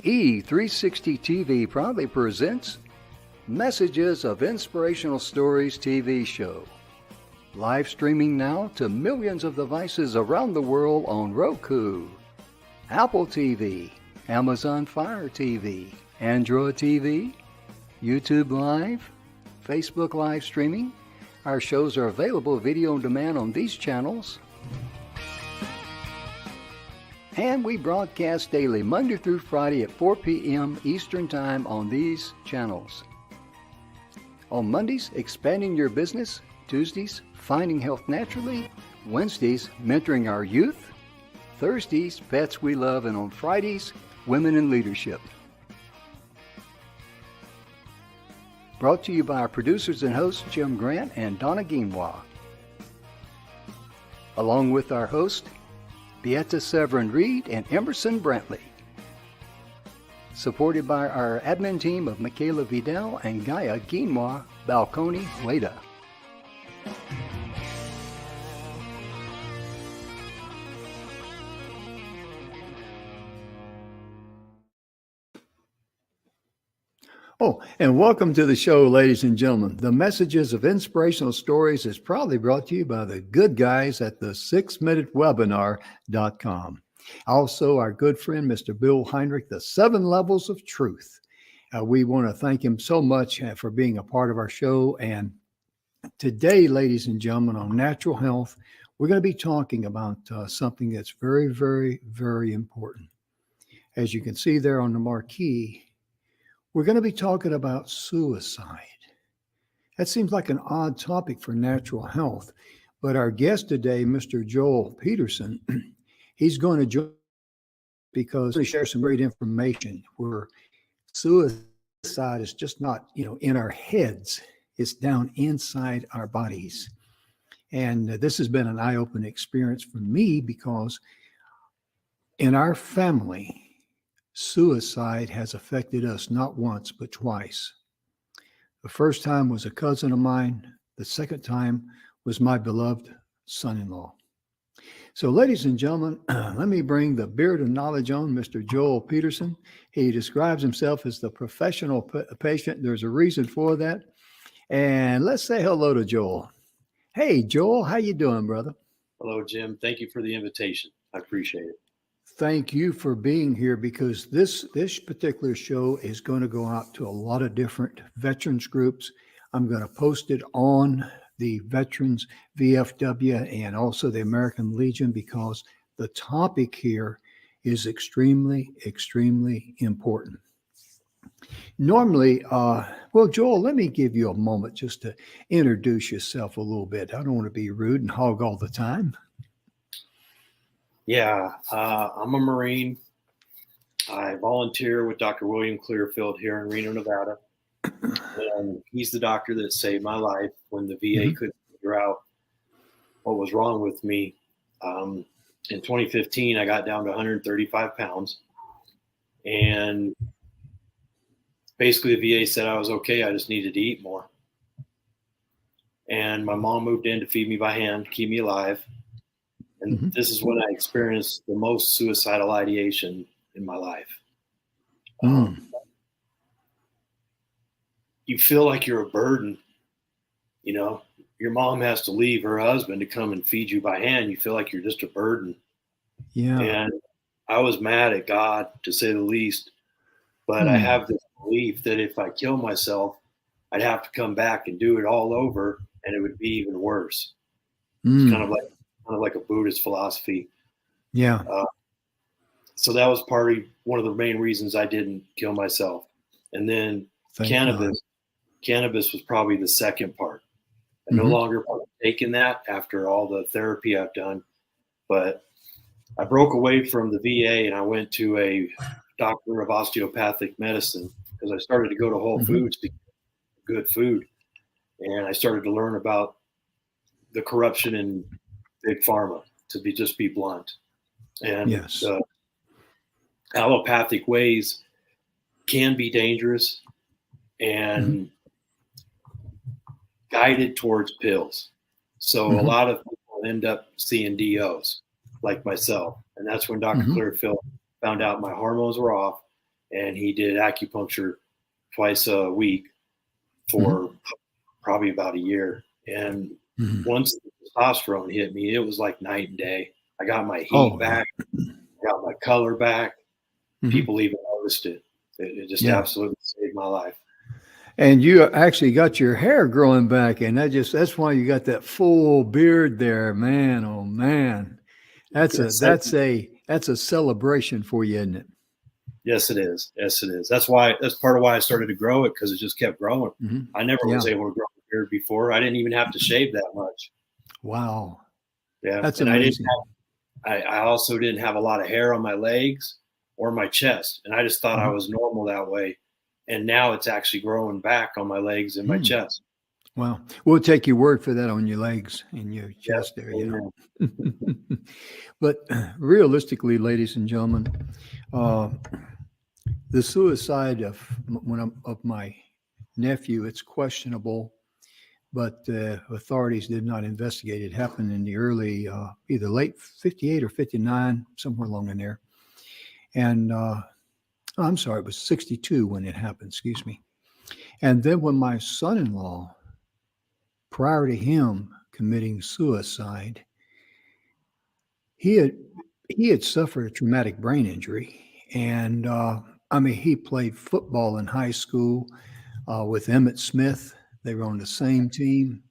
E360 TV proudly presents Messages of Inspirational Stories TV show. Live streaming now to millions of devices around the world on Roku, Apple TV, Amazon Fire TV, Android TV, YouTube Live, Facebook live streaming. Our shows are available video on demand on these channels. And we broadcast daily, Monday through Friday at 4 p.m. Eastern Time on these channels. On Mondays, Expanding Your Business. Tuesdays, Finding Health Naturally. Wednesdays, Mentoring Our Youth. Thursdays, Pets We Love. And on Fridays, Women in Leadership. Brought to you by our producers and hosts, Jim Grant and Donna Guimwa. Along with our host, Beata Severin Reed and Emerson Brantley. Supported by our admin team of Michaela Vidal and Gaia Guimwa Balconi Weda. Oh, and welcome to the show, ladies and gentlemen. The Messages of Inspirational Stories is proudly brought to you by the good guys at the 6minutewebinar.com. Also, our good friend, Mr. Bill Heinrich, the 7 Levels of Truth. We want to thank him so much for being a part of our show. And today, ladies and gentlemen, on natural health, we're going to be talking about something that's very, very, very important. As you can see there on the marquee, we're going to be talking about suicide. That seems like an odd topic for natural health, but our guest today, Mr. Joel Peterson, he's going to join because he shares some great information where suicide is just not, in our heads, it's down inside our bodies. And this has been an eye-opening experience for me because in our family, suicide has affected us not once, but twice. The first time was a cousin of mine. The second time was my beloved son-in-law. So, ladies and gentlemen, let me bring the beard of knowledge on Mr. Joel Peterson. He describes himself as the professional patient. There's a reason for that. And let's say hello to Joel. Hey, Joel, how you doing, brother? Hello, Jim. Thank you for the invitation. I appreciate it. Thank you for being here because this particular show is going to go out to a lot of different veterans groups. I'm going to post it on the Veterans VFW and also the American Legion because the topic here is extremely, extremely important. Normally, Joel, let me give you a moment just to introduce yourself a little bit. I don't want to be rude and hog all the time. Yeah, I'm a Marine. I volunteer with Dr. William Clearfield here in Reno, Nevada. And he's the doctor that saved my life when the VA couldn't figure out what was wrong with me. In 2015, I got down to 135 pounds. And basically the VA said I was okay. I just needed to eat more. And my mom moved in to feed me by hand, keep me alive. And this is when I experienced the most suicidal ideation in my life. You feel like you're a burden. Your mom has to leave her husband to come and feed you by hand. You feel like you're just a burden. Yeah. And I was mad at God, to say the least. But I have this belief that if I kill myself, I'd have to come back and do it all over, and it would be even worse. It's kind of like a Buddhist philosophy. Yeah. So that was one of the main reasons I didn't kill myself. And then cannabis was probably the second part. I no longer partake in that after all the therapy I've done, but I broke away from the VA and I went to a doctor of osteopathic medicine because I started to go to Whole Foods to get good food. And I started to learn about the corruption in big pharma, to be blunt. And allopathic ways can be dangerous and guided towards pills. So a lot of people end up seeing DOs like myself. And that's when Dr. Clearfield found out my hormones were off and he did acupuncture twice a week for probably about a year. And once the testosterone hit me, it was like night and day. I got my heat back, got my color back. People even noticed it. It just absolutely saved my life. And you actually got your hair growing back, and that's why you got that full beard there, man. Oh man, that's a celebration for you, isn't it? Yes, it is. Yes, it is. That's part of why I started to grow it, because it just kept growing. I never was able to grow a beard before. I didn't even have to shave that much. Wow. Yeah, that's and amazing. I also didn't have a lot of hair on my legs or my chest, and I just thought I was normal that way. And now it's actually growing back on my legs and my chest. Well, we'll take your word for that on your legs and your chest there, you know. But realistically, ladies and gentlemen, the suicide of my nephew, it's questionable, but authorities did not investigate. It happened in the early, either late 58 or 59, somewhere along in there. And I'm sorry, it was 62 when it happened, excuse me. And then when my son-in-law, prior to him committing suicide, he had suffered a traumatic brain injury. And he played football in high school with Emmitt Smith. They were on the same team.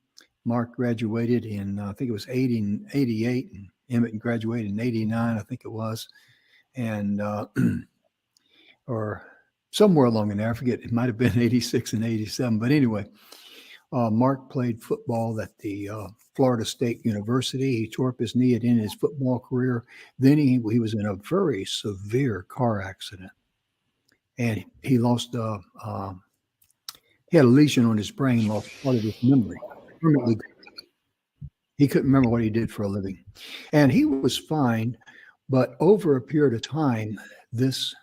Mark graduated in, I think it was 88, and Emmitt graduated in 89, I think it was. And or somewhere along in there. I forget. It might have been 86 and 87. But anyway, Mark played football at the Florida State University. He tore up his knee at the end of his football career. Then he was in a very severe car accident. And he lost, he had a lesion on his brain, lost part of his memory. He couldn't remember what he did for a living. And he was fine. But over a period of time, this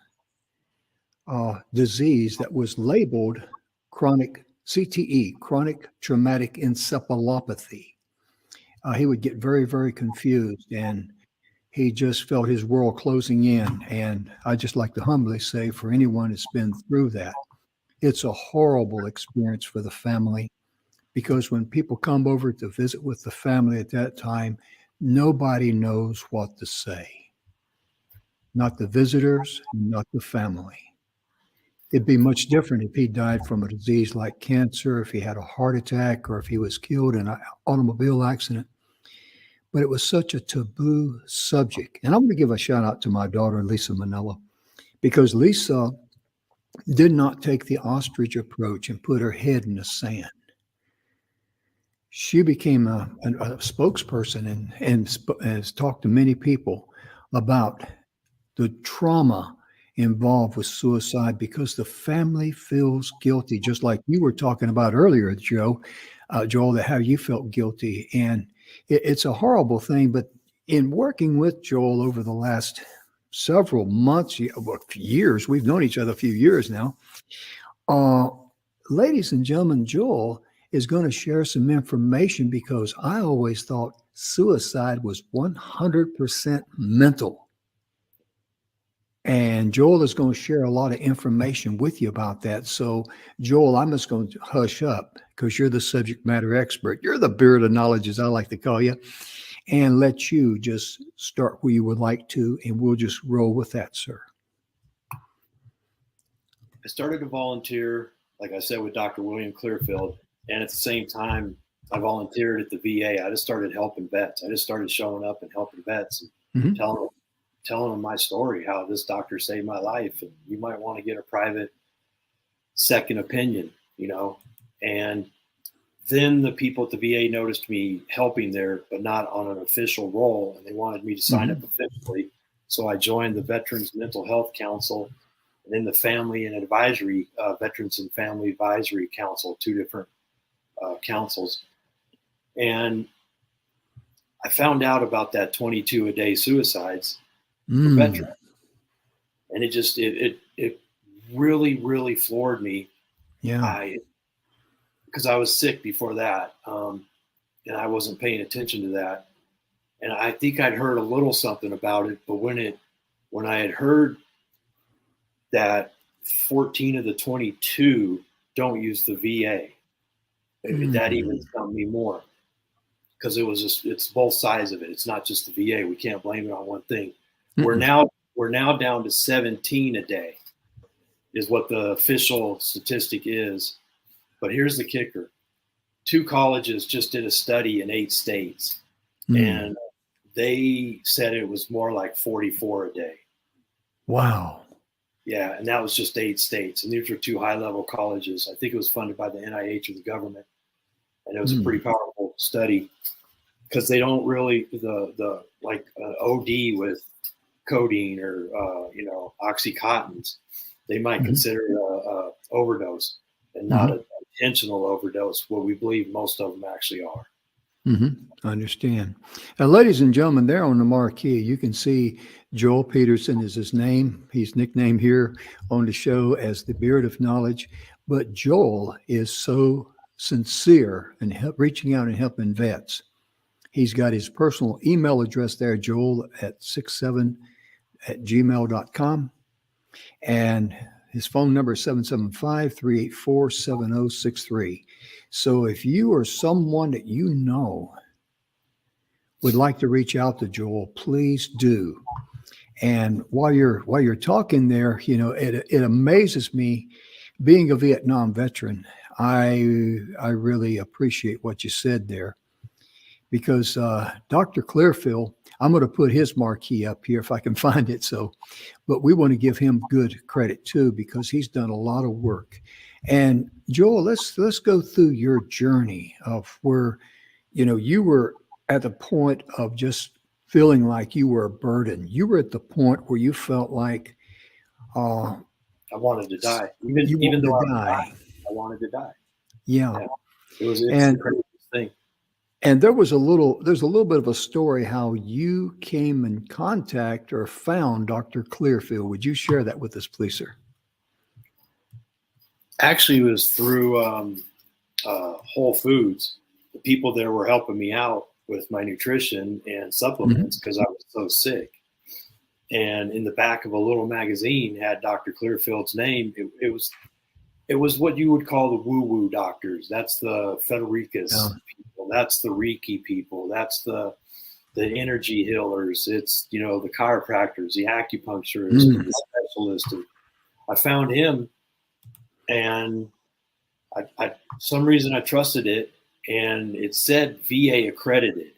disease that was labeled chronic CTE, chronic traumatic encephalopathy. He would get very, very confused, and he just felt his world closing in. And I just like to humbly say, for anyone that's been through that, it's a horrible experience for the family, because when people come over to visit with the family at that time, nobody knows what to say. Not the visitors, not the family. It'd be much different if he died from a disease like cancer, if he had a heart attack, or if he was killed in an automobile accident. But it was such a taboo subject. And I'm going to give a shout out to my daughter, Lisa Manella, because Lisa did not take the ostrich approach and put her head in the sand. She became a spokesperson and has talked to many people about the trauma involved with suicide, because the family feels guilty, just like you were talking about earlier, Joel, that how you felt guilty. And it's a horrible thing. But in working with Joel over the last several months, years, we've known each other a few years now. Ladies and gentlemen, Joel is going to share some information, because I always thought suicide was 100% mental. And Joel is going to share a lot of information with you about that. So, Joel, I'm just going to hush up, because you're the subject matter expert. You're the beard of knowledge, as I like to call you, and let you just start where you would like to, and we'll just roll with that, sir. I started to volunteer, like I said, with Dr. William Clearfield. And at the same time, I volunteered at the VA. I just started helping vets. I just started showing up and helping vets and telling them my story, how this doctor saved my life, and you might want to get a private second opinion, And then the people at the VA noticed me helping there, but not on an official role, and they wanted me to sign up officially. So I joined the Veterans Mental Health Council, and then the Family and Advisory, Veterans and Family Advisory Council, two different councils. And I found out about that 22 a day suicides for veterans. And it really, really floored me. Yeah. Because I was sick before that. And I wasn't paying attention to that. And I think I'd heard a little something about it, but when I had heard that 14 of the 22 don't use the VA. That even stunned me more, because it's both sides of it. It's not just the VA. We can't blame it on one thing. We're now down to 17 a day is what the official statistic is. But here's the kicker. 2 colleges just did a study in 8 states, and they said it was more like 44 a day. Wow. Yeah, and that was just 8 states. And these were 2 high-level colleges. I think it was funded by the NIH or the government. And it was a pretty powerful study, because they don't really, the like OD with codeine or, Oxycontins, they might consider a overdose and not an intentional overdose, what we believe most of them actually are. I understand. Now, ladies and gentlemen, there on the marquee, you can see Joel Peterson is his name. He's nicknamed here on the show as the Beard of Knowledge. But Joel is so sincere in reaching out and helping vets. He's got his personal email address there, joel@67@gmail.com. And his phone number is 775-384-7063. So if you or someone that you know would like to reach out to Joel, please do. And while you're talking there, it amazes me, being a Vietnam veteran. I really appreciate what you said there, because Dr. Clearfield, I'm going to put his marquee up here if I can find it. But we want to give him good credit too, because he's done a lot of work. And Joel, let's go through your journey of where, you were at the point of just feeling like you were a burden. You were at the point where you felt like I wanted to die. Even though I wanted to die. Yeah. It's the craziest thing. And there's a little bit of a story how you came in contact or found Dr. Clearfield. Would you share that with us, please, sir? Actually, it was through Whole Foods. The people there were helping me out with my nutrition and supplements, because I was so sick. And in the back of a little magazine had Dr. Clearfield's name. It was what you would call the woo-woo doctors. That's the Federicus people. That's the Reiki people. That's the energy healers. It's, the chiropractors, the acupuncturists, the specialists. And I found him, and I some reason I trusted it, and it said VA accredited.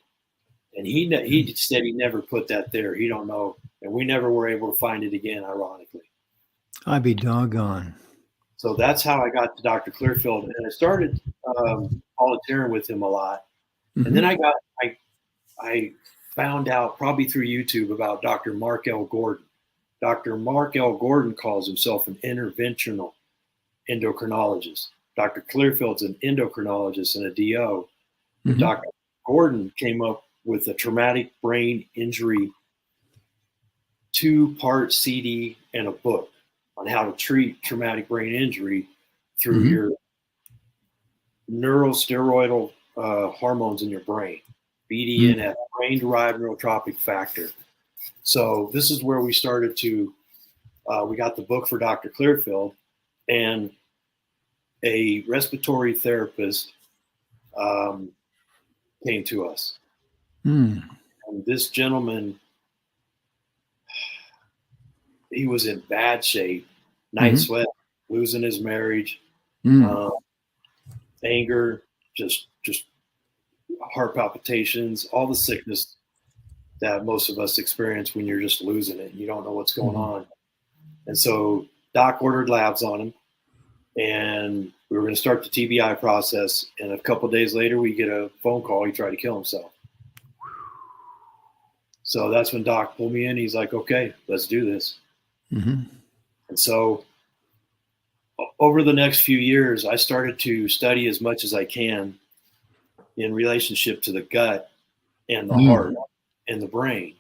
And he said he never put that there. He don't know. And we never were able to find it again, ironically. I'd be doggone. So that's how I got to Dr. Clearfield. And I started volunteering with him a lot. And then I found out, probably through YouTube, about Dr. Mark L. Gordon. Dr. Mark L. Gordon calls himself an interventional endocrinologist. Dr. Clearfield's an endocrinologist and a DO. Dr. Gordon came up with a traumatic brain injury 2-part CD and a book on how to treat traumatic brain injury through your neurosteroidal hormones in your brain, BDNF, brain-derived neurotropic factor. So this is where we started to, we got the book for Dr. Clearfield, and a respiratory therapist came to us. And this gentleman, he was in bad shape, night sweat, losing his marriage, anger, just heart palpitations, all the sickness that most of us experience when you're just losing it and you don't know what's going on. And so Doc ordered labs on him, and we were going to start the TBI process. And a couple of days later, we get a phone call. He tried to kill himself. So that's when Doc pulled me in. He's like, okay, let's do this. And so over the next few years, I started to study as much as I can in relationship to the gut and the heart and the brain.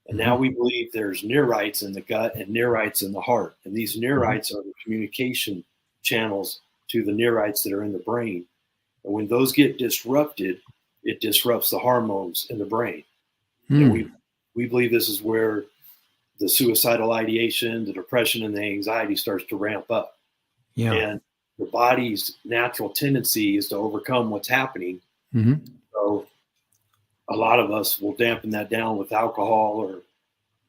And now we believe there's neurites in the gut and neurites in the heart. And these neurites are the communication channels to the neurites that are in the brain. And when those get disrupted, it disrupts the hormones in the brain. And we believe this is where the suicidal ideation, the depression, and the anxiety starts to ramp up. Yeah. And the body's natural tendency is to overcome what's happening. Mm-hmm. So a lot of us will dampen that down with alcohol or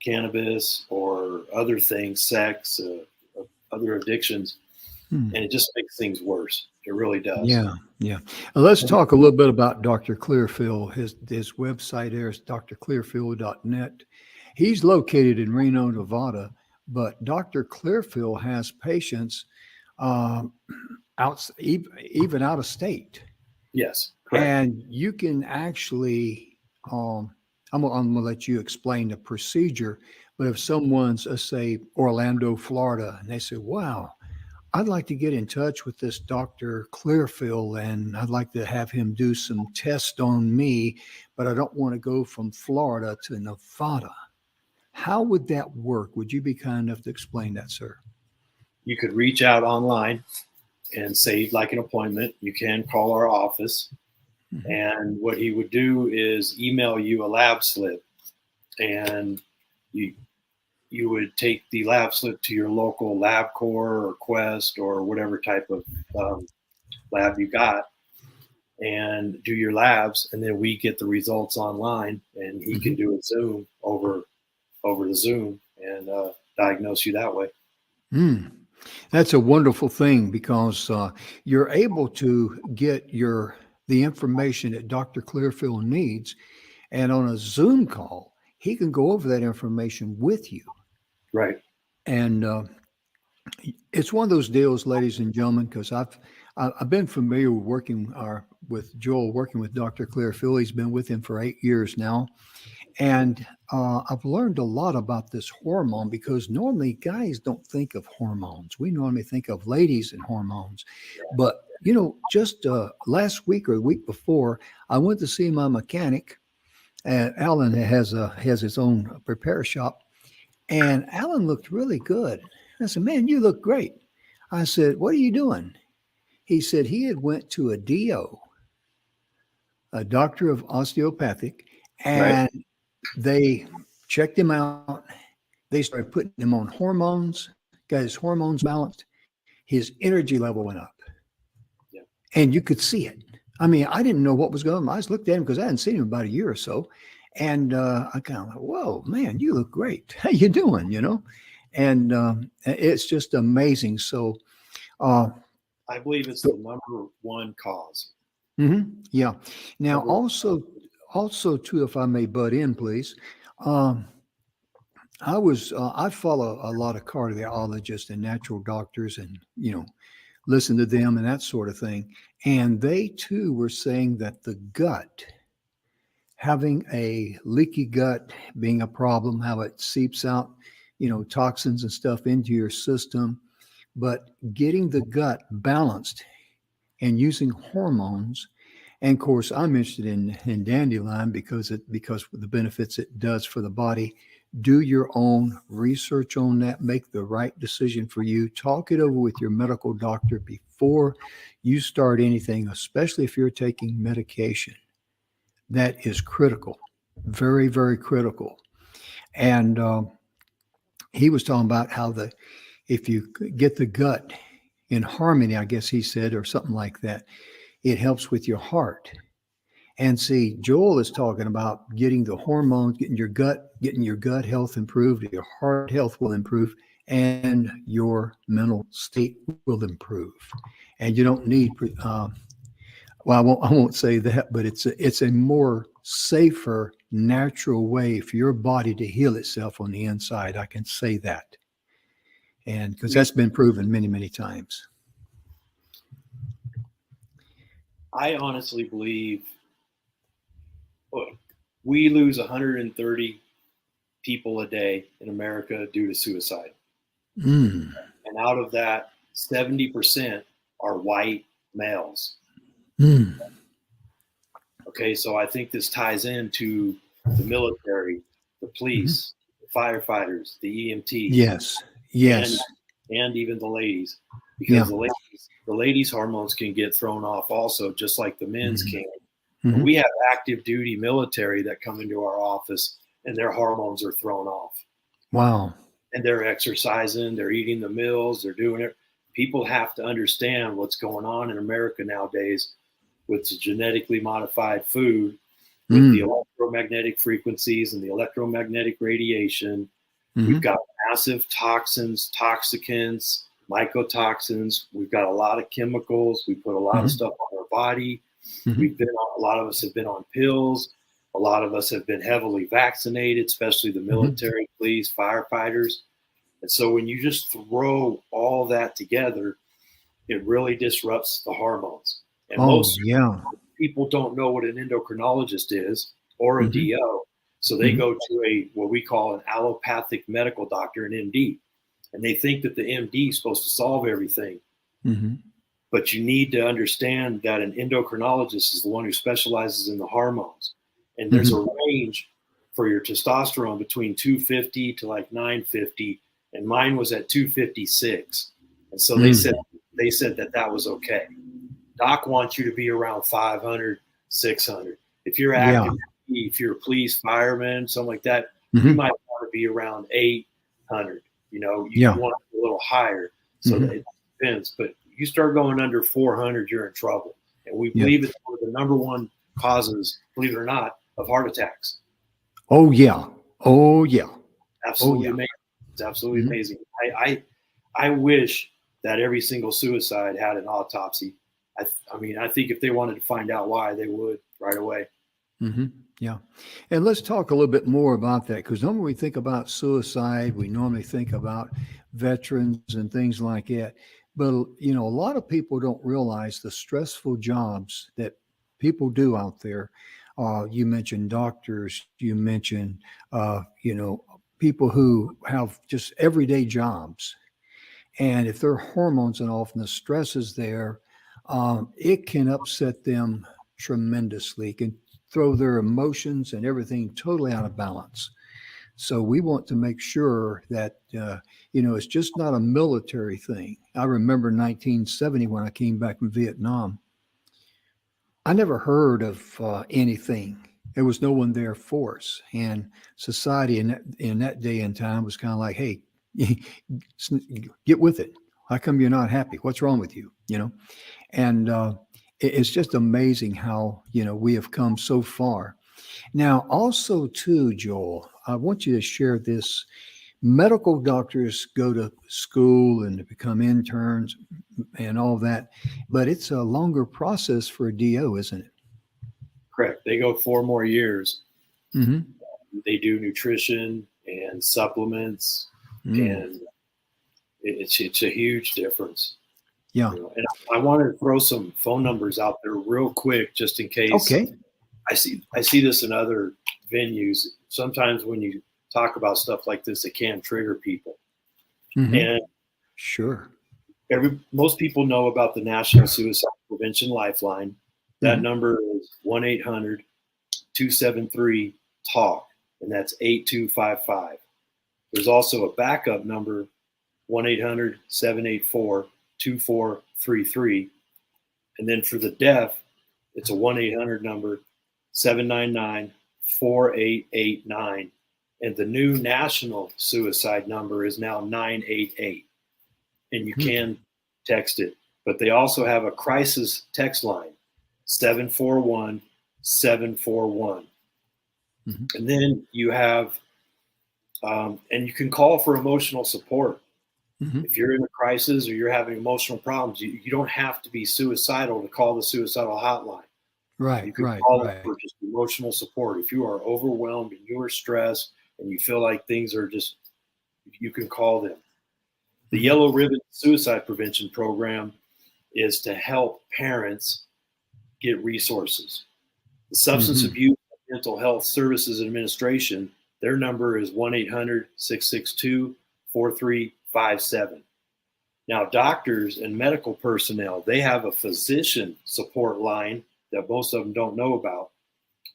cannabis or other things, sex, other addictions, and it just makes things worse. It really does. Yeah, yeah. Let's talk a little bit about Dr. Clearfield. His website there is drclearfield.net. He's located in Reno, Nevada, but Dr. Clearfield has patients even out of state. Yes, correct. And you can actually, I'm gonna let you explain the procedure. But if someone's, say, Orlando, Florida, and they say, "Wow, I'd like to get in touch with this Dr. Clearfield, and I'd like to have him do some tests on me, but I don't want to go from Florida to Nevada." How would that work? Would you be kind enough to explain that, sir? You could reach out online and say you'd like an appointment. You can call our office. Mm-hmm. And what he would do is email you a lab slip, and you would take the lab slip to your local LabCorp or Quest or whatever type of lab you got, and do your labs, and then we get the results online, and he can do a Zoom over the Zoom and diagnose you that way. That's a wonderful thing, because you're able to get the information that Dr. Clearfield needs, and on a Zoom call, he can go over that information with you. Right. And it's one of those deals, ladies and gentlemen, because I've been familiar with Joel, working with Dr. Clearfield. He's been with him for 8 years now. And I've learned a lot about this hormone, because normally guys don't think of hormones. We normally think of ladies and hormones. But, just last week or the week before, I went to see my mechanic. And Alan has his own repair shop. And Alan looked really good. I said, "Man, you look great." I said, "What are you doing?" He said he had went to a DO, a doctor of osteopathic, and they checked him out. They started putting him on hormones, got his hormones balanced. His energy level went up. Yeah. And you could see it. I mean, I didn't know what was going on. I just looked at him because I hadn't seen him about a year or so. And I kind of like, "Whoa, man, you look great. How you doing?" And it's just amazing. So I believe it's the number one cause. Mm-hmm. Yeah. Now, also too, if I may butt in, please. I follow a lot of cardiologists and natural doctors, and listen to them and that sort of thing. And they too were saying that the gut, having a leaky gut being a problem, how it seeps out, toxins and stuff into your system, but getting the gut balanced and using hormones. And of course, I'm interested in dandelion because of the benefits it does for the body. Do your own research on that. Make the right decision for you. Talk it over with your medical doctor before you start anything, especially if you're taking medication. That is critical, very, very critical. And he was talking about how if you get the gut in harmony, I guess he said, or something like that, it helps with your heart. And see, Joel is talking about getting the hormones, getting your gut health improved, your heart health will improve, and your mental state will improve. And you don't need, I won't say that, but it's a more safer, natural way for your body to heal itself on the inside. I can say that. And because that's been proven many, many times. I honestly believe we lose 130 people a day in America due to suicide. And out of that, 70% are white males. Okay, so I think this ties into the military, the police, the firefighters, the EMTs. Yes. And even the ladies. Because the ladies' hormones can get thrown off also, just like the men's can. We have active duty military that come into our office and their hormones are thrown off. Wow. And they're exercising, they're eating the meals, they're doing it. People have to understand what's going on in America nowadays with the genetically modified food, with the electromagnetic frequencies and the electromagnetic radiation. We've got massive toxins, toxicants, mycotoxins. We've got a lot of chemicals. We put a lot of stuff on our body. A lot of us have been on pills. A lot of us have been heavily vaccinated, especially the military, police, firefighters. And so when you just throw all that together, it really disrupts the hormones. And most people don't know what an endocrinologist is or a DO. So they go to what we call an allopathic medical doctor, an MD. And they think that the MD is supposed to solve everything. But you need to understand that an endocrinologist is the one who specializes in the hormones. And there's a range for your testosterone between 250 to like 950. And mine was at 256. And so they said that was okay. Doc wants you to be around 500, 600. If you're active, if you're a police, fireman, something like that, you might want to be around 800. You know, you want to be a little higher. So that it depends. But you start going under 400, you're in trouble. And we believe it's one of the number one causes, believe it or not, of heart attacks. Oh, yeah. Oh, yeah. Absolutely amazing. It's absolutely amazing. I wish that every single suicide had an autopsy. I mean, I think if they wanted to find out why, they would right away. Yeah. And let's talk a little bit more about that, because normally we think about suicide, we normally think about veterans and things like that. But, you know, a lot of people don't realize the stressful jobs that people do out there. You mentioned doctors, you mentioned, you know, people who have just everyday jobs. And if their hormones and often the stress is there, it can upset them tremendously. It can throw their emotions and everything totally out of balance. So we want to make sure that, you know, it's just not a military thing. I remember 1970 when I came back from Vietnam, I never heard of anything. There was no one there for us. And society in that day and time was kind of like, hey, get with it. How come you're not happy? What's wrong with you? You know? And it's just amazing how, you know, we have come so far. Now, also too, Joel, I want you to share this. Medical doctors go to school and become interns and all that, but it's a longer process for a DO, isn't it? Correct. They go 4 more years. They do nutrition and supplements, and it's a huge difference. Yeah. You know, and I want to throw some phone numbers out there real quick, just in case. Okay. I see this in other venues. Sometimes when you talk about stuff like this, it can trigger people. And sure, most people know about the National Suicide Prevention Lifeline. That number is 1-800-273-TALK, and that's 8255. There's also a backup number, 1-800-784-2433. And then for the deaf, it's a 1-800 number, 799-4889. And the new national suicide number is now 988. And you can text it. But they also have a crisis text line, 741-741. And then you have, and you can call for emotional support. If you're in a crisis or you're having emotional problems, you don't have to be suicidal to call the suicidal hotline. Right, you can call for just emotional support. If you are overwhelmed and you are stressed and you feel like things are just, you can call them. The Yellow Ribbon Suicide Prevention Program is to help parents get resources. The Substance Abuse and Mental Health Services Administration, their number is 1-800-662-4357. Now, doctors and medical personnel, they have a physician support line that most of them don't know about,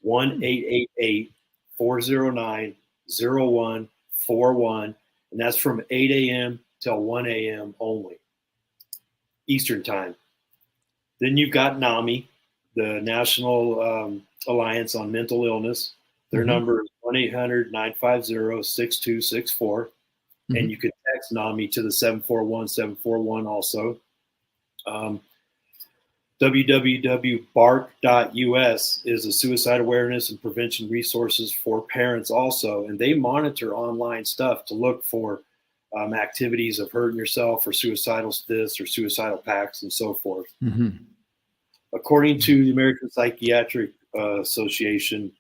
1-888-409-0141, and that's from 8 a.m. till 1 a.m. only, Eastern Time. Then you've got NAMI, the National Alliance on Mental Illness. Their number is 1-800-950-6264. And you can text NAMI to the 741-741 also. www.bark.us is a suicide awareness and prevention resources for parents also. And they monitor online stuff to look for activities of hurting yourself or suicidal this or suicidal pacts and so forth. Mm-hmm. According to the American Psychiatric Association,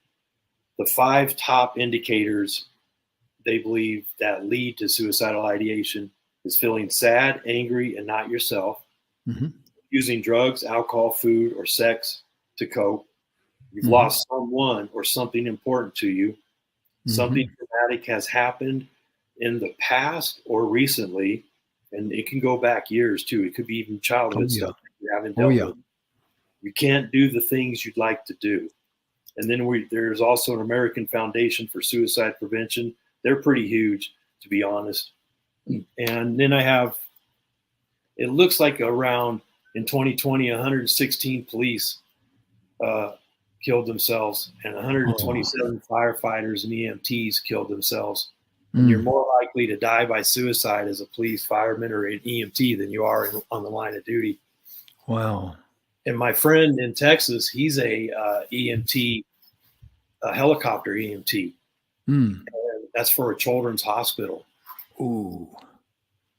the 5 top indicators they believe that lead to suicidal ideation is feeling sad, angry, and not yourself, using drugs, alcohol, food, or sex to cope. You've lost someone or something important to you. Something traumatic has happened in the past or recently, and it can go back years too. It could be even childhood stuff you haven't dealt with. You can't do the things you'd like to do. And then there's also an American Foundation for Suicide Prevention. They're pretty huge, to be honest. And then I have, it looks like around in 2020, 116 police killed themselves, and 127 firefighters and EMTs killed themselves. And you're more likely to die by suicide as a police, fireman, or an EMT than you are on the line of duty. Wow. And my friend in Texas, he's a EMT, a helicopter EMT. And that's for a children's hospital. Ooh.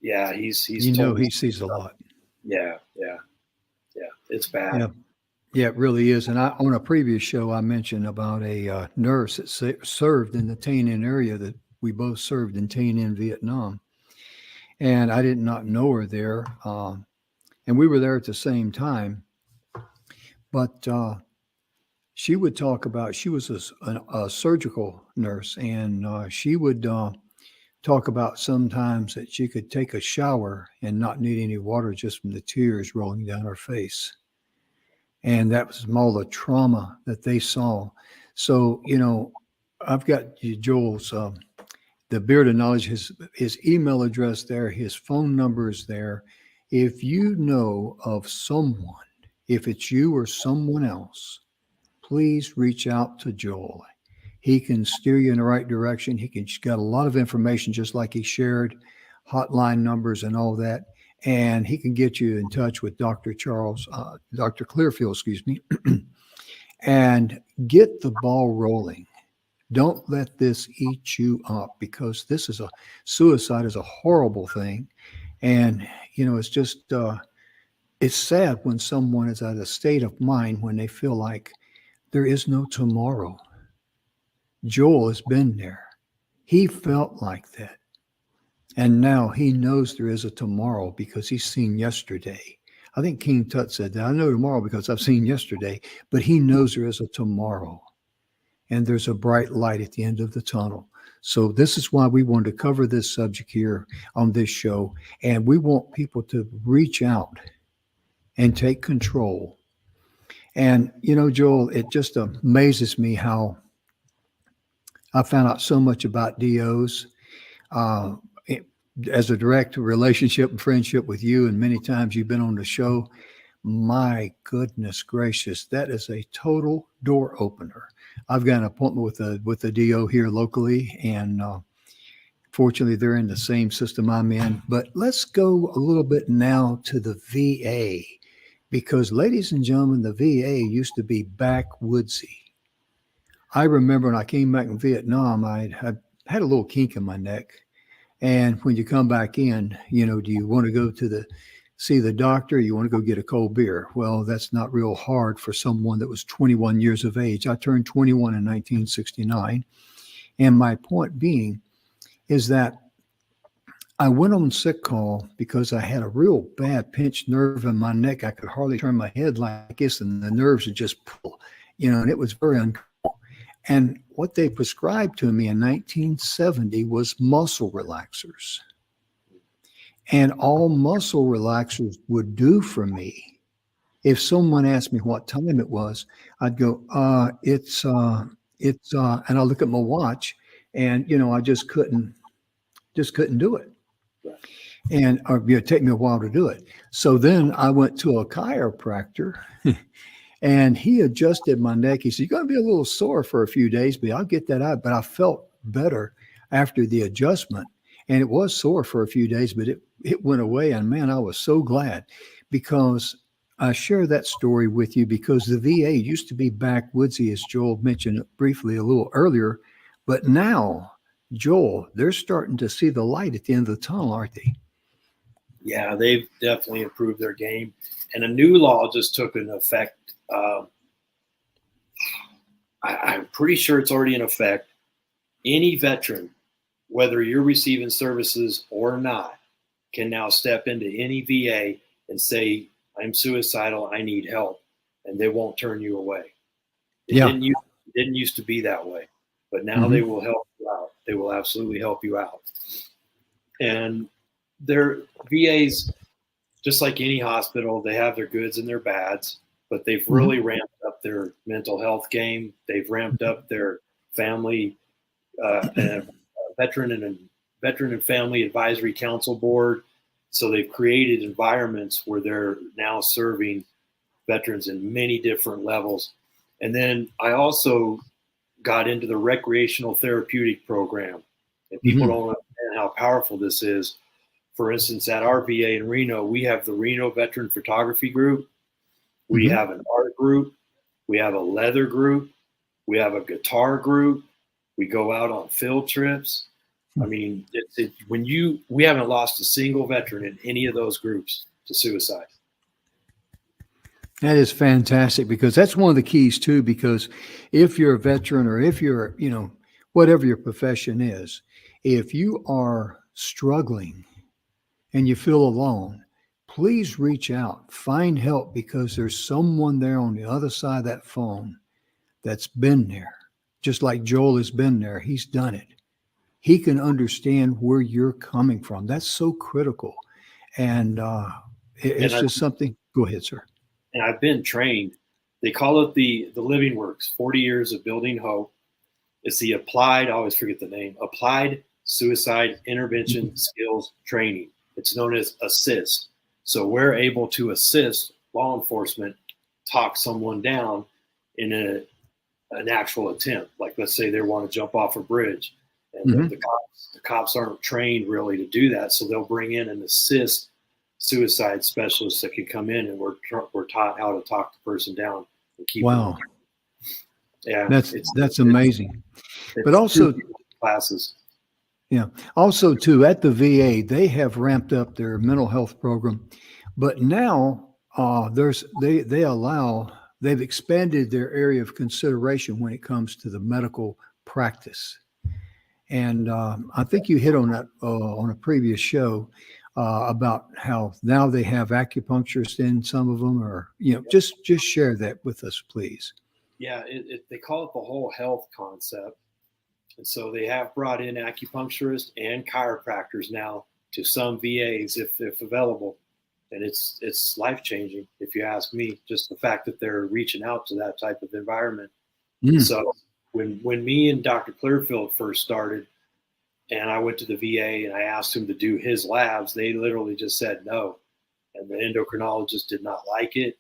Yeah, he's he sees a lot. Yeah. It's bad. Yeah, it really is. And on a previous show, I mentioned about a nurse that served in the Tay Ninh area that we both served in Tay Ninh, Vietnam. And I did not know her there. And we were there at the same time. But she would talk about, she was a surgical nurse, and she would talk about sometimes that she could take a shower and not need any water just from the tears rolling down her face. And that was all the trauma that they saw. So, I've got Joel's, the Beard of Knowledge, his email address there, his phone number is there. If you know of someone, if it's you or someone else, please reach out to Joel. He can steer you in the right direction. He's got a lot of information, just like he shared hotline numbers and all that. And he can get you in touch with Dr. Clearfield, and get the ball rolling. Don't let this eat you up, because suicide is a horrible thing. And, it's just, it's sad when someone is at a state of mind when they feel like there is no tomorrow. Joel has been there. He felt like that. And now he knows there is a tomorrow because he's seen yesterday. I think King Tut said that. I know tomorrow because I've seen yesterday, but he knows there is a tomorrow. And there's a bright light at the end of the tunnel. So this is why we wanted to cover this subject here on this show. And we want people to reach out and take control. And, Joel, it just amazes me how I found out so much about DOs as a direct relationship and friendship with you. And many times you've been on the show. My goodness gracious, that is a total door opener. I've got an appointment with a DO here locally, and fortunately they're in the same system I'm in. But let's go a little bit now to the VA, because, ladies and gentlemen, the VA used to be backwoodsy. I remember when I came back from Vietnam, I had a little kink in my neck. And when you come back in, do you want to go see the doctor? Or you want to go get a cold beer? Well, that's not real hard for someone that was 21 years of age. I turned 21 in 1969. And my point being is that I went on sick call because I had a real bad pinched nerve in my neck. I could hardly turn my head like this, and the nerves would just pull, and it was very uncomfortable. And what they prescribed to me in 1970 was muscle relaxers. And all muscle relaxers would do for me, if someone asked me what time it was, I'd go, it's, and I'll look at my watch, and, I just couldn't do it. And it'd take me a while to do it. So then I went to a chiropractor And he adjusted my neck. He said, "You're going to be a little sore for a few days, but I'll get that out." But I felt better after the adjustment. And it was sore for a few days, but it went away. And man, I was so glad, because I share that story with you because the VA used to be backwoodsy, as Joel mentioned briefly a little earlier. But now, Joel, they're starting to see the light at the end of the tunnel, aren't they? Yeah, they've definitely improved their game. And a new law just took an effect. I'm pretty sure it's already in effect. Any veteran, whether you're receiving services or not, can now step into any VA and say, "I'm suicidal, I need help," and they won't turn you away. It didn't used to be that way, but now they will help you out. They will absolutely help you out. And their VAs, just like any hospital, they have their goods and their bads, but they've really ramped up their mental health game. They've ramped up their family and veteran and family advisory council board. So they've created environments where they're now serving veterans in many different levels. And then I also got into the recreational therapeutic program, and people don't understand how powerful this is. For instance, at our VA in Reno, we have the Reno Veteran Photography Group. We have an art group. We have a leather group. We have a guitar group. We go out on field trips. I mean, we haven't lost a single veteran in any of those groups to suicide. That is fantastic, because that's one of the keys too, because if you're a veteran, or if you're, whatever your profession is, if you are struggling and you feel alone, please reach out, find help, because there's someone there on the other side of that phone that's been there. Just like Joel has been there. He's done it. He can understand where you're coming from. That's so critical. And it's just something. Go ahead, sir. And I've been trained. They call it the Living Works, 40 years of building hope. It's the applied, I always forget the name, Applied Suicide Intervention Skills Training. It's known as ASSIST. So we're able to assist law enforcement talk someone down in an actual attempt. Like, let's say they want to jump off a bridge, and the cops aren't trained really to do that. So they'll bring in an assist suicide specialist that can come in, and we're taught how to talk the person down and keep wow them. Yeah, that's amazing. But also classes. Yeah. Also, too, at the VA, they have ramped up their mental health program, but now they've expanded their area of consideration when it comes to the medical practice. And I think you hit on that on a previous show about how now they have acupuncturists in some of them, or just share that with us, please. Yeah, they call it the whole health concept. And so they have brought in acupuncturists and chiropractors now to some VAs if available. And it's life-changing, if you ask me, just the fact that they're reaching out to that type of environment. So when me and Dr. Clearfield first started, and I went to the VA and I asked him to do his labs, they literally just said no. And the endocrinologist did not like it.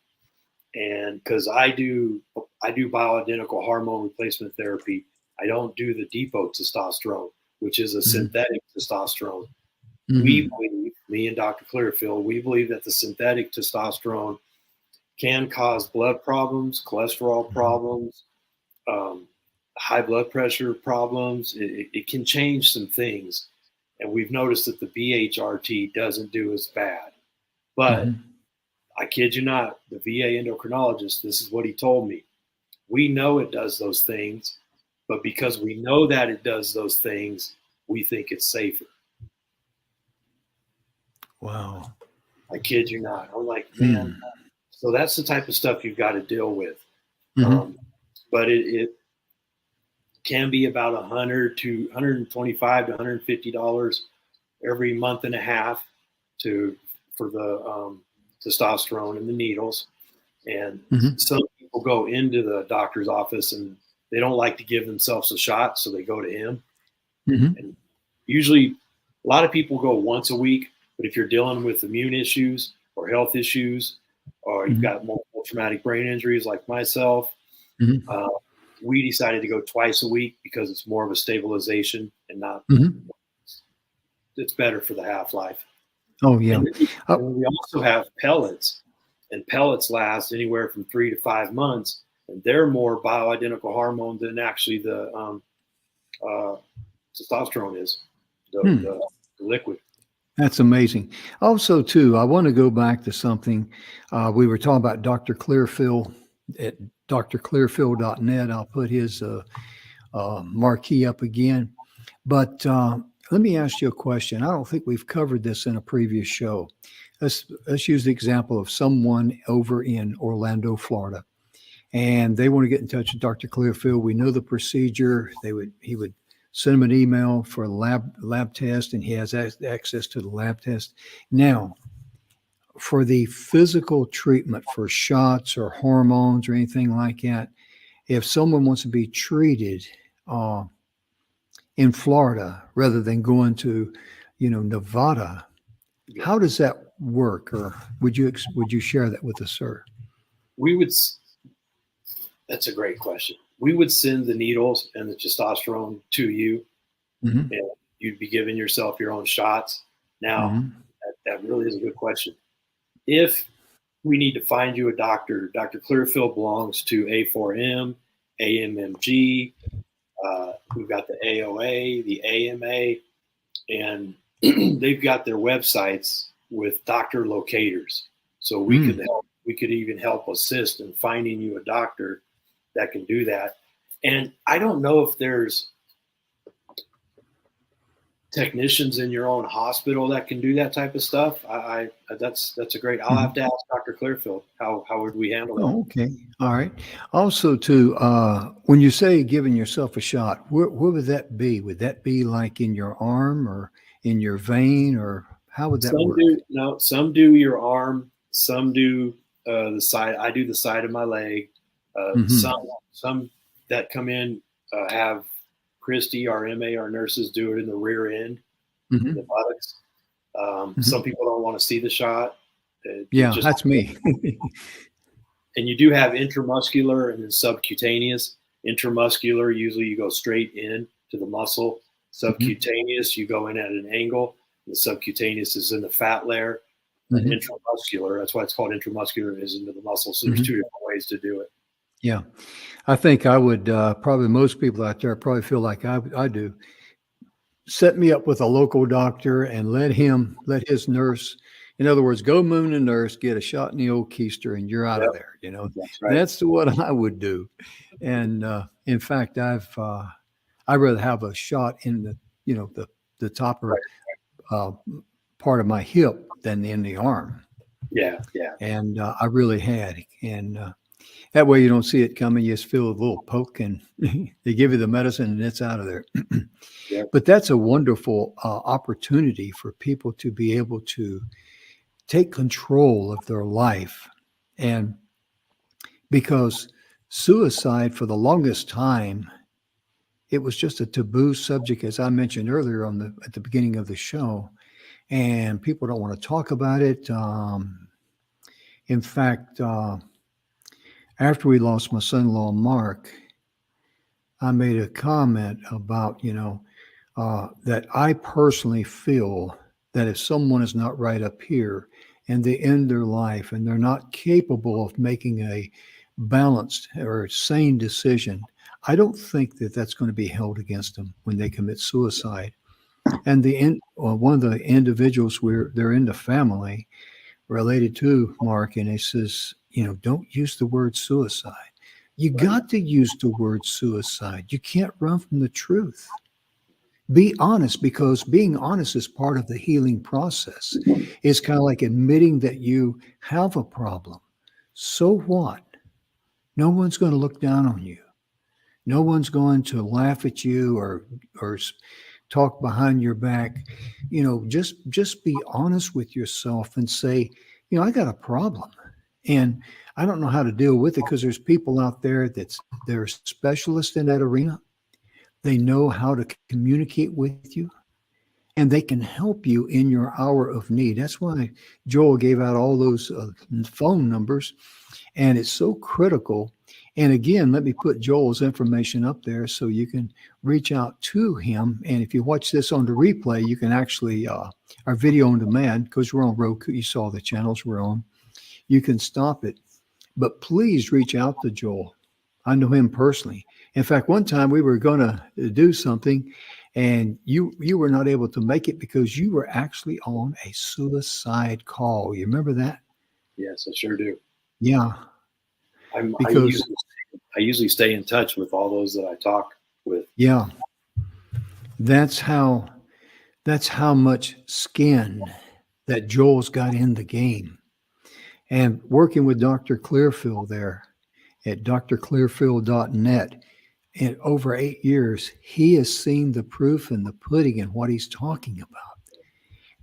And because I do bioidentical hormone replacement therapy, I don't do the depot testosterone, which is a synthetic testosterone. We believe, me and Dr. Clearfield, we believe that the synthetic testosterone can cause blood problems, cholesterol problems, high blood pressure problems. It can change some things. And we've noticed that the BHRT doesn't do as bad. But I kid you not, the VA endocrinologist, this is what he told me. We know it does those things, but because we know that it does those things, we think it's safer. Wow. I kid you not. I'm like, man. So that's the type of stuff you've got to deal with. But it can be about $100 to $125 to $150 every month and a half for the testosterone and the needles. And some people go into the doctor's office and they don't like to give themselves a shot, so they go to him. And usually a lot of people go once a week, but if you're dealing with immune issues or health issues, or you've got multiple traumatic brain injuries like myself. Mm-hmm. We decided to go twice a week because it's more of a stabilization and not. Mm-hmm. It's better for the half-life. Oh yeah. And we also have pellets, and pellets last anywhere from 3 to 5 months, and they're more bioidentical hormone than actually the testosterone is, the liquid. That's amazing. Also, too, I want to go back to something. We were talking about Dr. Clearfield at drclearfield.net. I'll put his marquee up again. But let me ask you a question. I don't think we've covered this in a previous show. Let's use the example of someone over in Orlando, Florida, and they want to get in touch with Dr. Clearfield. We know the procedure. He would send him an email for a lab test, and he has access to the lab test. Now, for the physical treatment for shots or hormones or anything like that, if someone wants to be treated in Florida rather than going to, Nevada, how does that work? Or would you share that with us, sir? That's a great question. We would send the needles and the testosterone to you, and you'd be giving yourself your own shots. Now, that really is a good question. If we need to find you a doctor, Dr. Clearfield belongs to A4M, AMMG. We've got the AOA, the AMA, and they've got their websites with doctor locators. So we could help. We could even help assist in finding you a doctor that can do that. And I don't know if there's technicians in your own hospital that can do that type of stuff. That's a great. I'll have to ask Dr. Clearfield how would we handle that. Oh, okay, all right. Also, too, when you say giving yourself a shot, where would that be? Would that be like in your arm or in your vein, or how would that work? Some do your arm, some do the side. I do the side of my leg. Some that come in have Christy, our MA, our nurses do it in the rear end, the buttocks. Some people don't want to see the shot. That's me. And you do have intramuscular and then subcutaneous. Intramuscular, usually you go straight in to the muscle. Subcutaneous, you go in at an angle. The subcutaneous is in the fat layer. And intramuscular, that's why it's called intramuscular, is into the muscle. So there's two different ways to do it. Yeah. I think I would probably most people out there probably feel like I do. Set me up with a local doctor and let his nurse, in other words, go moon a nurse, get a shot in the old keister, and you're out of there. That's right. That's what I would do. And in fact, I'd rather have a shot in the top part of my hip than in the arm. Yeah. And I really had, and that way you don't see it coming. You just feel a little poke, and they give you the medicine, and it's out of there. But that's a wonderful opportunity for people to be able to take control of their life. And because suicide, for the longest time, it was just a taboo subject, as I mentioned earlier at the beginning of the show, and people don't want to talk about it. In fact, after we lost my son-in-law, Mark, I made a comment about, that I personally feel that if someone is not right up here and they end their life and they're not capable of making a balanced or sane decision, I don't think that that's going to be held against them when they commit suicide. And one of the individuals, they're in the family related to Mark, and he says, don't use the word suicide. You got to use the word suicide. You can't run from the truth. Be honest, because being honest is part of the healing process. It's kind of like admitting that you have a problem. So what? No one's going to look down on you. No one's going to laugh at you or talk behind your back. Just be honest with yourself and say, I got a problem. And I don't know how to deal with it, because there's people out there they're specialists in that arena. They know how to communicate with you. and they can help you in your hour of need. That's why Joel gave out all those phone numbers, and it's so critical. And again, let me put Joel's information up there so you can reach out to him. And if you watch this on the replay, you can actually, our video on demand, because we're on Roku, you saw the channels we're on, you can stop it. But please reach out to Joel. I know him personally. In fact, one time we were going to do something, and you were not able to make it because you were actually on a suicide call. You remember that? Yes, I sure do. Yeah. I usually stay in touch with all those that I talk with. Yeah. That's how much skin that Joel's got in the game. And working with Dr. Clearfield there at drclearfield.net, in over 8 years, he has seen the proof in the pudding in what he's talking about.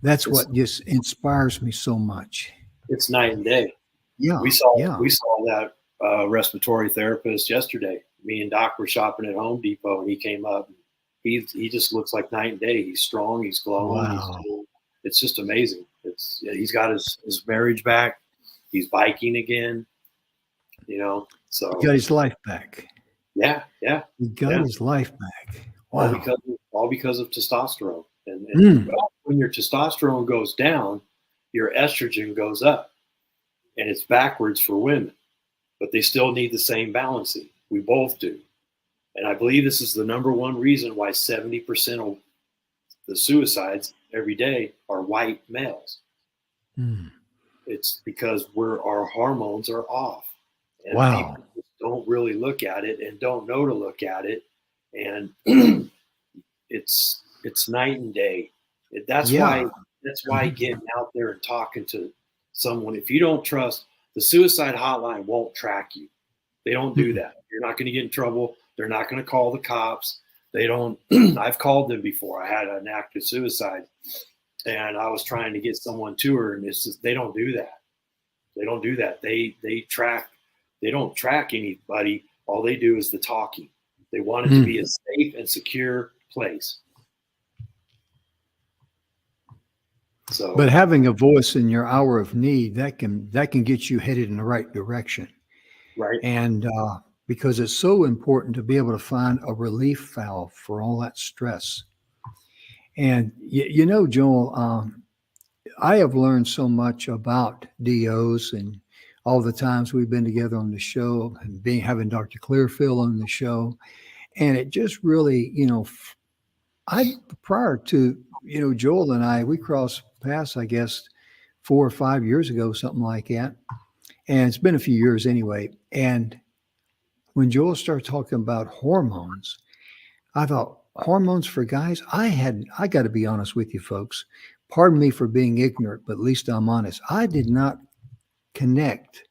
That's what just inspires me so much. It's night and day. Yeah. We saw that respiratory therapist yesterday. Me and Doc were shopping at Home Depot, and he came up. He just looks like night and day. He's strong. He's glowing. Wow. It's just amazing. He's got his marriage back. He's biking again. So he got his life back. Yeah. He got his life back. Wow. All because of testosterone. And when your testosterone goes down, your estrogen goes up. And it's backwards for women. But they still need the same balancing. We both do. And I believe this is the number one reason why 70% of the suicides every day are white males. It's because our hormones are off. And people don't really look at it and don't know to look at it. And it's night and day. That's why getting out there and talking to someone, if you don't trust, the suicide hotline won't track you. They don't do that. You're not going to get in trouble. They're not going to call the cops. They don't. I've called them before. I had an active suicide, and I was trying to get someone to her, and it's just, they don't do that. They don't do that. They don't track anybody. All they do is the talking. They want it to be a safe and secure place. So, but having a voice in your hour of need, that can get you headed in the right direction. Right. And because it's so important to be able to find a relief valve for all that stress. And Joel, I have learned so much about DOs and all the times we've been together on the show and having Dr. Clearfield on the show. And it just really, prior to, Joel and I, we crossed paths, I guess, 4 or 5 years ago, something like that. And it's been a few years anyway. And when Joel started talking about hormones, I thought, hormones for guys? I got to be honest with you folks. Pardon me for being ignorant, but at least I'm honest. I did not connect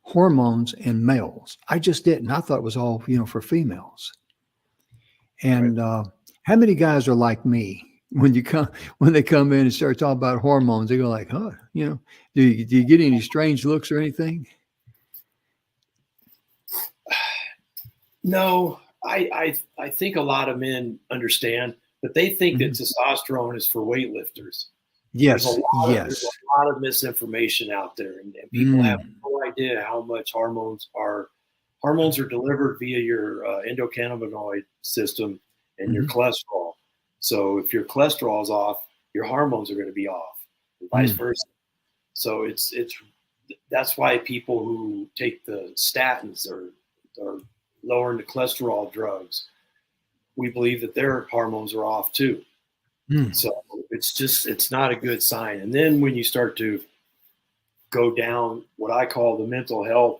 hormones and males. I just didn't. I thought it was all, for females. And how many guys are like me? When they come in and start talking about hormones, they go like, "Huh, do you get any strange looks or anything?" No, I think a lot of men understand, but they think that testosterone is for weightlifters. Yes, there's a lot of misinformation out there, and people have no idea how much hormones are delivered via your endocannabinoid system and your cholesterol. So if your cholesterol is off, your hormones are going to be off, and vice versa. So that's why people who take the statins or lowering the cholesterol drugs, we believe that their hormones are off too. So it's not a good sign. And then when you start to go down what I call the mental health,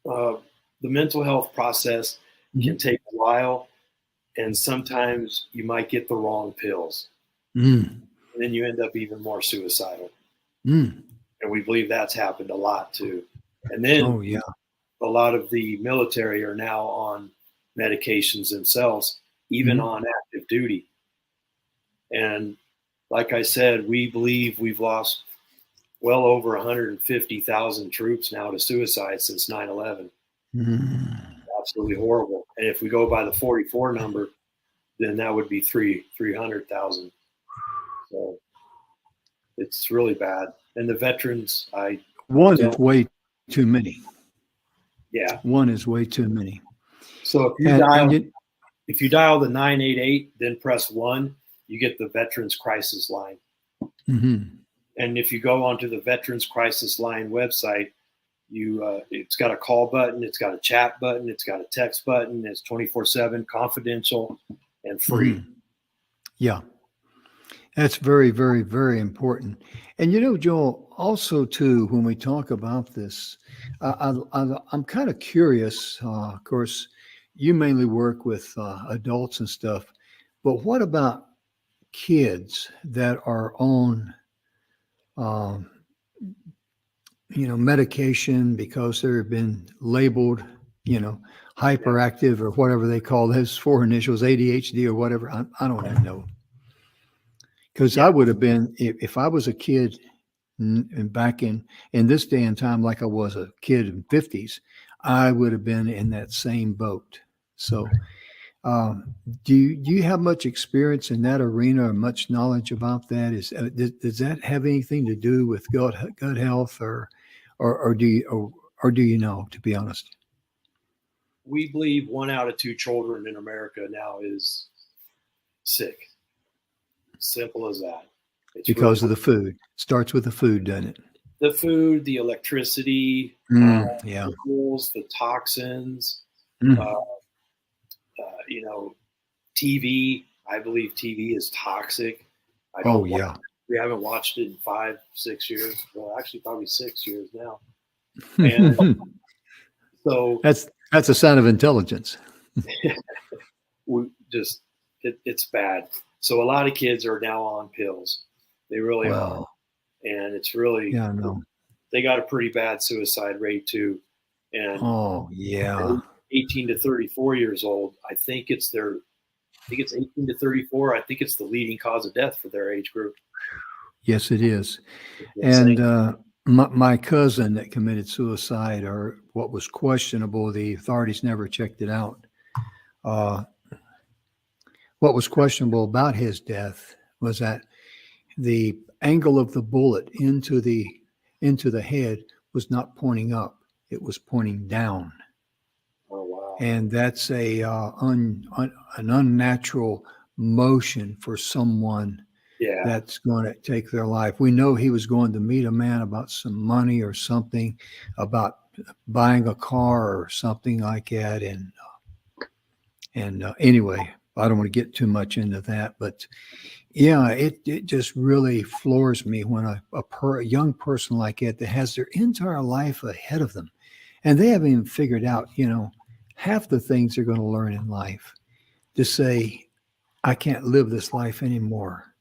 the mental health process can take a while, and sometimes you might get the wrong pills. And then you end up even more suicidal. And we believe that's happened a lot too. And then a lot of the military are now on medications themselves, even on active duty. And like I said, we believe we've lost well over 150,000 troops now to suicide since 9/11. absolutely horrible. And if we go by the 44 number, then that would be 300,000. So it's really bad. And the veterans, one is way too many. Yeah, one is way too many. So if you dial the 988, then press 1, you get the Veterans Crisis Line. Mm-hmm. And if you go onto the Veterans Crisis Line website, it's got a call button, it's got a chat button, it's got a text button, it's 24/7, confidential, and free. Mm-hmm. Yeah, that's very, very, very important. And Joel, also too, when we talk about this, I'm kind of curious. Of course, you mainly work with adults and stuff, but what about kids that are on medication because they've been labeled, hyperactive or whatever they call those 4 initials, ADHD or whatever. I don't even know. Because I would have been, if I was a kid and back in this day and time, like I was a kid in the 50s, I would have been in that same boat. So do you have much experience in that arena or much knowledge about that? Does that have anything to do with gut health or do you know, to be honest? We believe 1 out of 2 children in America now is sick. Simple as that. It's because of the food. Starts with the food, doesn't it? The food, the electricity, the chemicals, the toxins, TV. I believe TV is toxic. We haven't watched it in 5-6 years. Well, actually, probably 6 years now. And so that's a sign of intelligence. It's bad. So a lot of kids are now on pills. They really are. And it's really, they got a pretty bad suicide rate too. And 18 to 34 years old, I think it's 18 to 34. I think it's the leading cause of death for their age group. Yes, it is. And my cousin that committed suicide, or what was questionable, the authorities never checked it out. What was questionable about his death was that the angle of the bullet into the head was not pointing up; it was pointing down. Oh wow! And that's an unnatural motion for someone that's going to take their life. We know he was going to meet a man about some money or something, about buying a car or something like that. And anyway, I don't want to get too much into that, but yeah, it just really floors me when a young person like that has their entire life ahead of them, and they haven't even figured out, half the things they're going to learn in life. To say, I can't live this life anymore.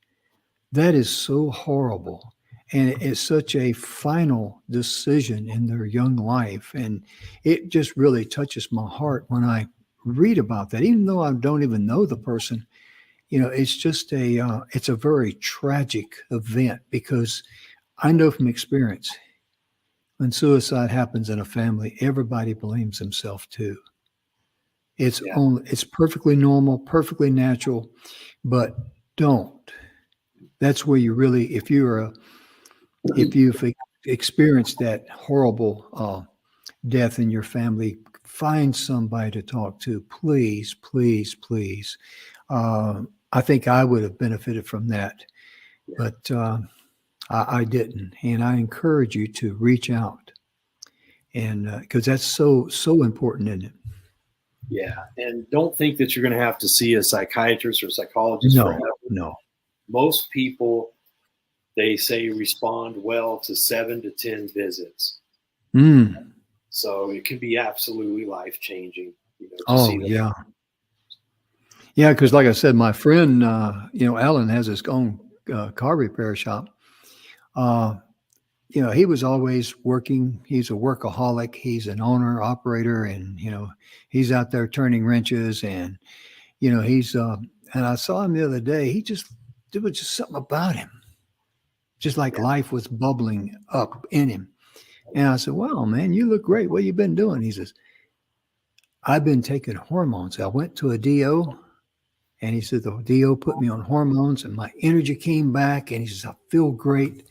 That is so horrible. And it's such a final decision in their young life. And it just really touches my heart when I read about that, even though I don't even know the person. It's just it's a very tragic event, because I know from experience, when suicide happens in a family, everybody blames themselves too. It's perfectly normal, perfectly natural, but don't. That's where you really, if you've experienced that horrible death in your family, find somebody to talk to. Please, please, please. I think I would have benefited from that, but I didn't. And I encourage you to reach out, and because that's so important, isn't it? Yeah, and don't think that you're going to have to see a psychiatrist or psychologist forever. No. Most people, they say, respond well to 7 to 10 visits. So it can be absolutely life-changing. Yeah. Yeah, because like I said, my friend, Alan has his own car repair shop. He was always working. He's a workaholic. He's an owner, operator, and, he's out there turning wrenches. And, he's, and I saw him the other day. There was just something about him, just like life was bubbling up in him. And I said, wow, man, you look great. What you been doing? He says, I've been taking hormones. I went to a DO and he said, the DO put me on hormones and my energy came back. And he says, I feel great.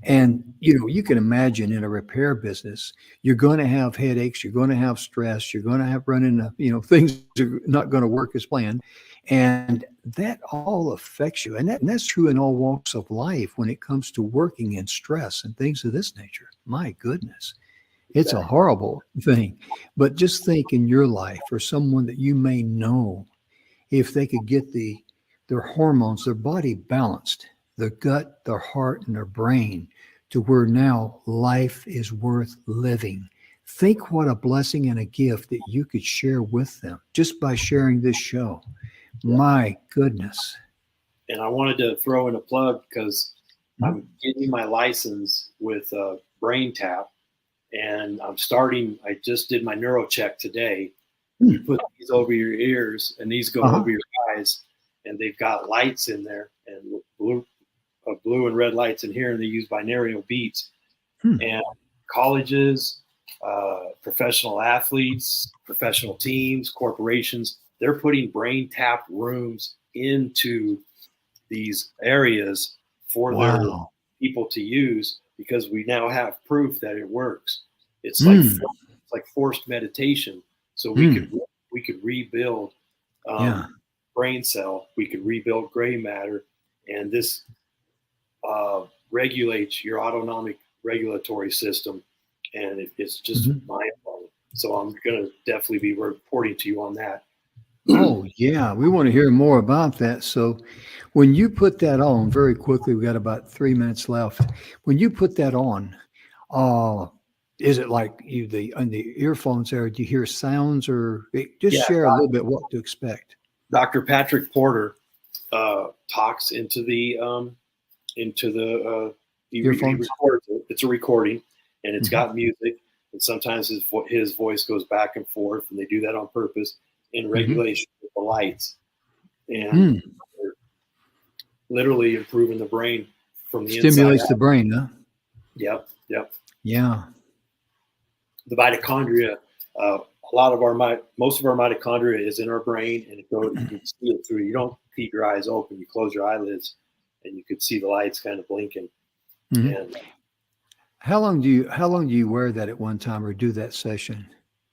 And, you can imagine in a repair business, you're going to have headaches, you're going to have stress, you're going to have run into, things are not going to work as planned. And that all affects you. And that's true in all walks of life when it comes to working and stress and things of this nature. My goodness, it's a horrible thing. But just think in your life or someone that you may know, if they could get their hormones, their body balanced, their gut, their heart, and their brain to where now life is worth living. Think what a blessing and a gift that you could share with them just by sharing this show. My goodness. And I wanted to throw in a plug because I'm getting my license with BrainTap, and I just did my neuro check today. You put these over your ears and these go over your eyes, and they've got lights in there and blue and red lights in here, and they use binaural beats. And colleges, professional athletes, professional teams, corporations, they're putting BrainTap rooms into these areas for their people to use because we now have proof that it works. It's like forced meditation. So we could rebuild brain cell, we could rebuild gray matter, and this regulates your autonomic regulatory system, and it's just mind-blowing. So I'm going to definitely be reporting to you on that. Oh, yeah. We want to hear more about that. So when you put that on very quickly, we got about 3 minutes left. When you put that on, is it like on the earphones there, do you hear sounds or share a little bit what to expect? Dr. Patrick Porter talks into the earphones. It's a recording, and it's got music, and sometimes his voice goes back and forth, and they do that on purpose in regulation with the lights, and literally improving the brain from the stimulates inside the brain, huh? Yep. Yeah. The mitochondria, most of our mitochondria is in our brain, and you can see it through. You don't keep your eyes open; you close your eyelids, and you could see the lights kind of blinking. And how long do you wear that at one time or do that session?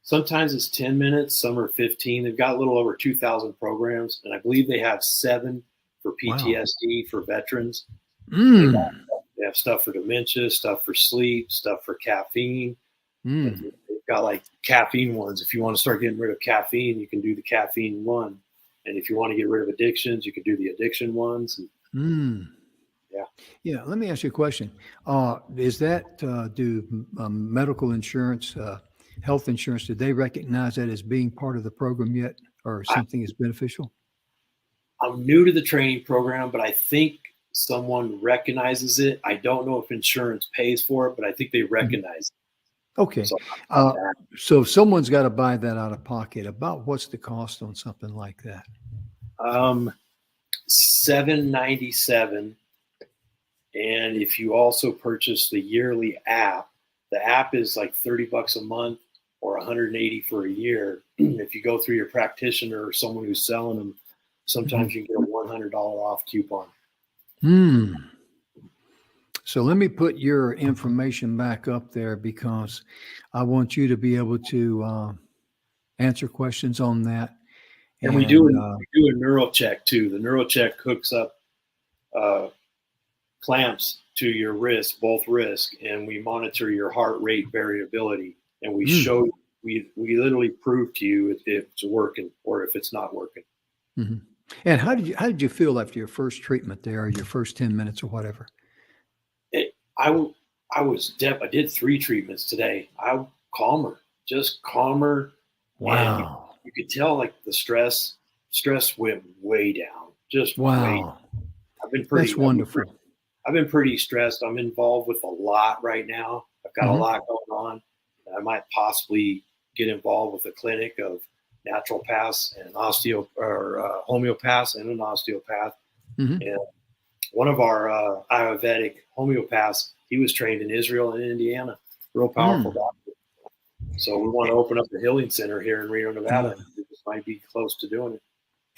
Sometimes it's 10 minutes, some are 15. They've got a little over 2,000 programs, and I believe they have 7 for PTSD for veterans. They have stuff for dementia, stuff for sleep, stuff for caffeine. They've got like caffeine ones. If you want to start getting rid of caffeine, you can do the caffeine one. And if you want to get rid of addictions, you can do the addiction ones. Yeah. Let me ask you a question. Is that do medical insurance, health insurance, did they recognize that as being part of the program yet, or something is beneficial? I'm new to the training program, but I think someone recognizes it. I don't know if insurance pays for it, but I think they recognize it. Okay. So if someone's got to buy that out of pocket, about what's the cost on something like that? $797. And if you also purchase the yearly app, the app is like $30 a month or $180 for a year. If you go through your practitioner or someone who's selling them, sometimes you can get a $100 off coupon. So let me put your information back up there because I want you to be able to answer questions on that. And we do a neural check too. The neural check hooks up clamps to your wrist, both wrists, and we monitor your heart rate variability. And we show, we literally prove to you if it's working or if it's not working. And how did you feel after your first treatment there, or your first 10 minutes or whatever? I did 3 treatments today. I'm calmer, just calmer. Wow. You could tell like the stress went way down. Just wow. That's wonderful. I've been pretty stressed. I'm involved with a lot right now. I've got a lot going on. I might possibly get involved with a clinic of naturopaths and homeopaths and an osteopath. And one of our Ayurvedic homeopaths, he was trained in Israel and Indiana. Real powerful doctor. So we want to open up the healing center here in Reno, Nevada. It might be close to doing it.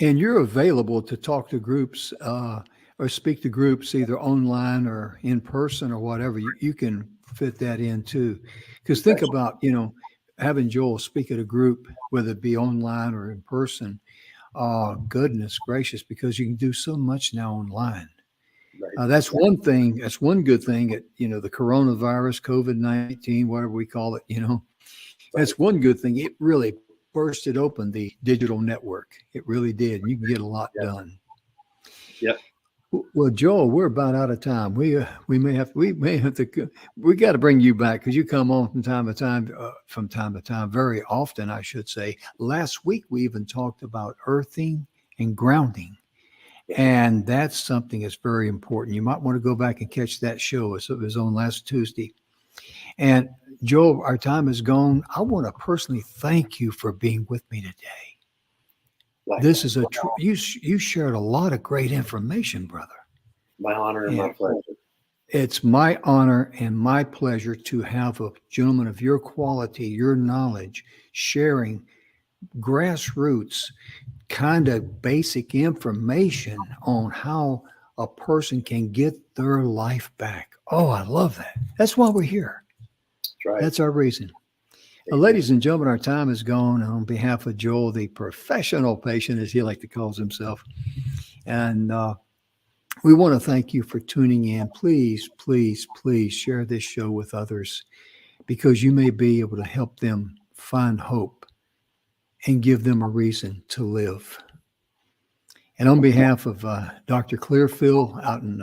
And you're available to talk to groups or speak to groups either online or in person or whatever. You can fit that in too. Because think about, having Joel speak at a group, whether it be online or in person. Goodness gracious, because you can do so much now online. Right. That's one thing. That's one good thing. The coronavirus, COVID-19, whatever we call it, that's one good thing. It really bursted open the digital network. It really did. You can get a lot done. Yep. Well, Joel, we're about out of time. We may have to. We got to bring you back because you come on from time to time, very often, I should say. Last week we even talked about earthing and grounding, and that's something that's very important. You might want to go back and catch that show. It was on last Tuesday. And Joel, our time is gone. I want to personally thank you for being with me today. This is you shared a lot of great information, brother. My honor and my pleasure. It's my honor and my pleasure to have a gentleman of your quality, your knowledge, sharing grassroots kind of basic information on how a person can get their life back. Oh, I love that. That's why we're here. That's right. That's our reason. Ladies and gentlemen, our time is gone. On behalf of Joel, the professional patient, as he like to call himself, and we want to thank you for tuning in. Please, please, please share this show with others because you may be able to help them find hope and give them a reason to live. And on behalf of Dr. Clearfield out in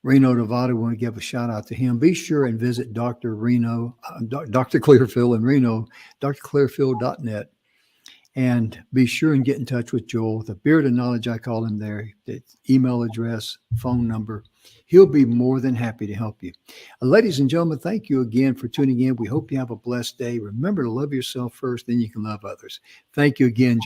Reno, Nevada, we want to give a shout out to him. Be sure and visit Dr. Clearfield in Reno, drclearfield.net. And be sure and get in touch with Joel, the Beard of Knowledge, I call him there, the email address, phone number. He'll be more than happy to help you. Ladies and gentlemen, thank you again for tuning in. We hope you have a blessed day. Remember to love yourself first, then you can love others. Thank you again, Joel.